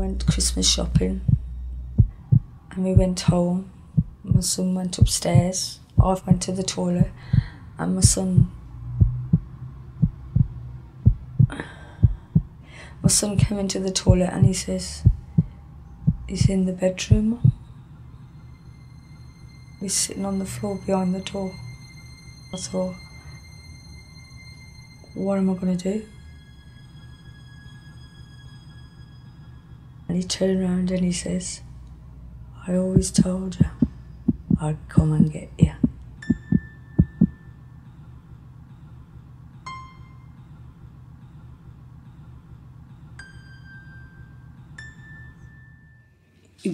went Christmas shopping and we went home. My son went upstairs, I went to the toilet, and my son came into the toilet and he says, he's in the bedroom. He's sitting on the floor behind the door. I thought, what am I going to do? And he turned around and he says, I always told you I'd come and get you.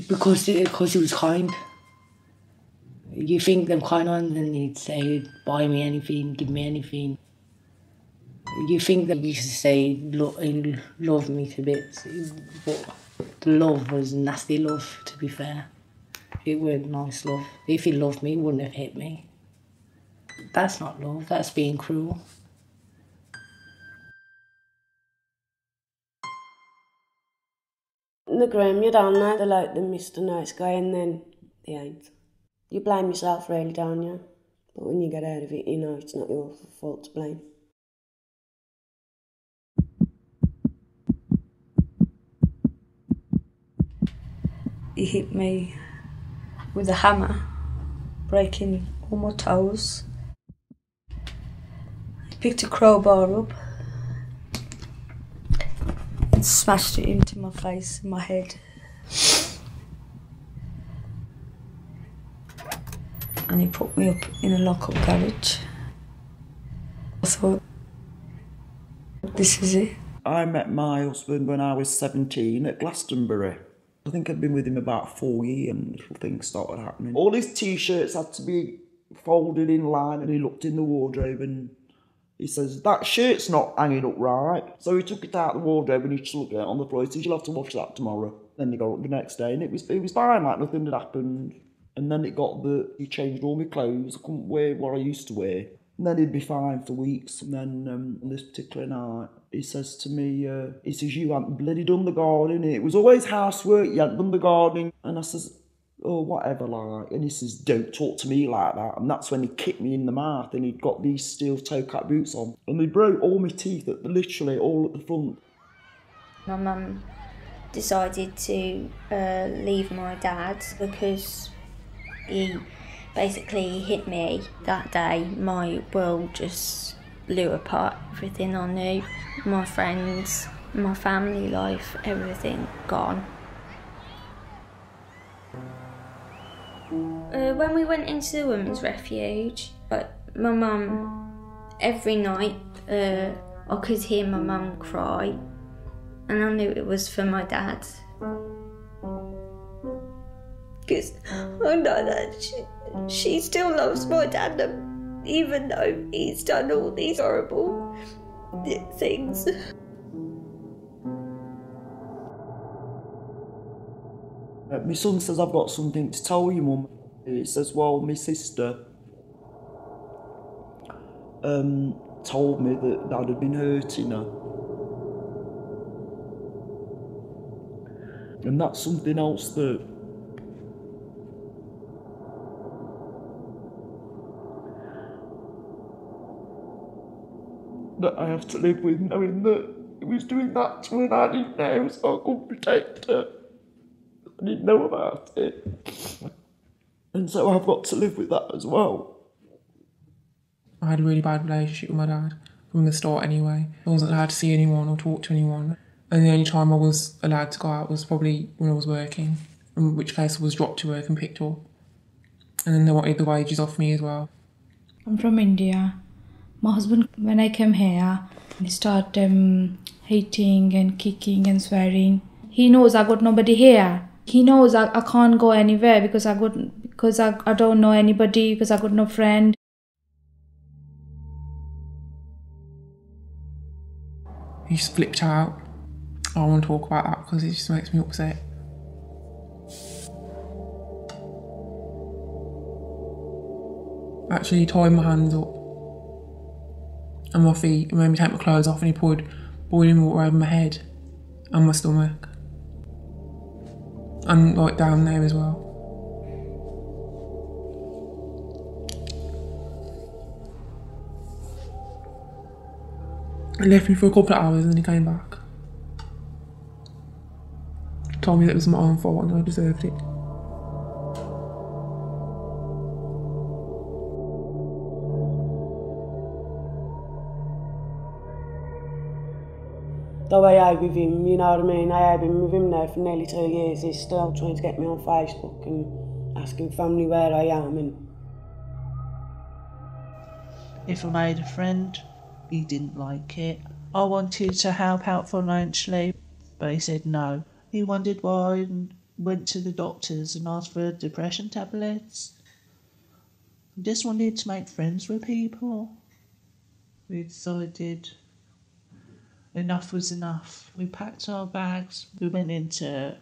Because he was kind. You think them kind ones and he'd say, buy me anything, give me anything. You think that he used to say, he loved me to bits, but the love was nasty love, to be fair. It weren't nice love. If he loved me, he wouldn't have hit me. That's not love, that's being cruel. In the groom, you're down there, they're like the Mr. Nice Guy, and then they ain't. You blame yourself really, don't you? But when you get out of it, you know it's not your fault to blame. He hit me with a hammer, breaking all my toes. He picked a crowbar up and smashed it into my face and my head. And he put me up in a lock-up garage. I thought, this is it. I met my husband when I was 17 at Glastonbury. I think I'd been with him about 4 years and little things started happening. All his T-shirts had to be folded in line, and he looked in the wardrobe and he says, that shirt's not hanging up right. So he took it out of the wardrobe and he just looked at it on the floor. He said, you'll have to wash that tomorrow. Then he got up the next day and it was fine, like nothing had happened. And then he changed all my clothes. I couldn't wear what I used to wear. And then he'd be fine for weeks. And then on this particular night, he says to me, he says, you haven't bloody done the gardening. It was always housework, you hadn't done the gardening. And I says, oh, whatever, like. And he says, don't talk to me like that. And that's when he kicked me in the mouth, and he'd got these steel toe-cap boots on. And they broke all my teeth, literally all at the front. My mum decided to leave my dad because he basically hit me that day. My world just blew apart. Everything I knew, my friends, my family life, everything gone. When we went into the women's refuge, my mum, every night I could hear my mum cry, and I knew it was for my dad. Because I know that she still loves my dad, even though he's done all these horrible things. My son says, I've got something to tell you, Mum. He says, well, my sister told me that Dad had been hurting her. And that's something else that I have to live with, knowing that he was doing that to her and I didn't know, so I couldn't protect her. I didn't know about it. And so I've got to live with that as well. I had a really bad relationship with my dad, from the start anyway. I wasn't allowed to see anyone or talk to anyone. And the only time I was allowed to go out was probably when I was working, in which case I was dropped to work and picked up. And then they wanted the wages off me as well. I'm from India. My husband, when I came here, he started hating and kicking and swearing. He knows I got nobody here. He knows I can't go anywhere because I don't know anybody, because I got no friend. He just flipped out. I don't want to talk about that because it just makes me upset. Actually, he tied my hands up and my feet and made me take my clothes off, and he poured boiling water over my head and my stomach. and like down there as well. He left me for a couple of hours and then he came back. Told me that it was my own fault and I deserved it. Though I ate with him, you know what I mean? I had been with him now for nearly 2 years. He's still trying to get me on Facebook and asking family where I am. And if I made a friend, he didn't like it. I wanted to help out financially, but he said no. He wondered why I went to the doctors and asked for depression tablets. I just wanted to make friends with people. We decided enough was enough. We packed our bags. We went into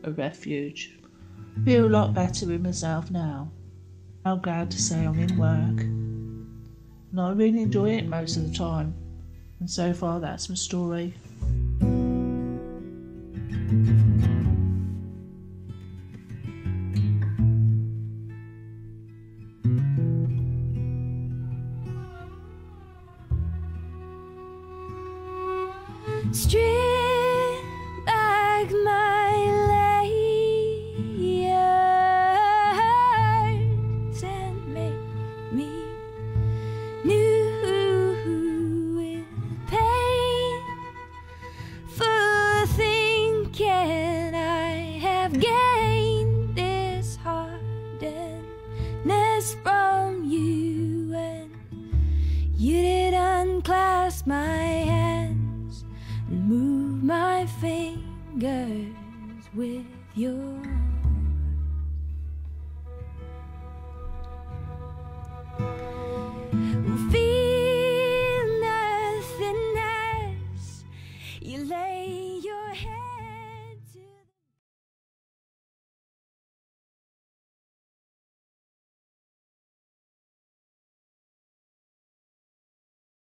a refuge. I feel a lot better with myself now. I'm glad to say I'm in work. And I really enjoy it most of the time. And so far, that's my story. Strip back my layers and make me new with pain for thinking I have gained this hardness from you, and you did unclasp my hands and move my fingers with yours. Feel nothing as you lay your head.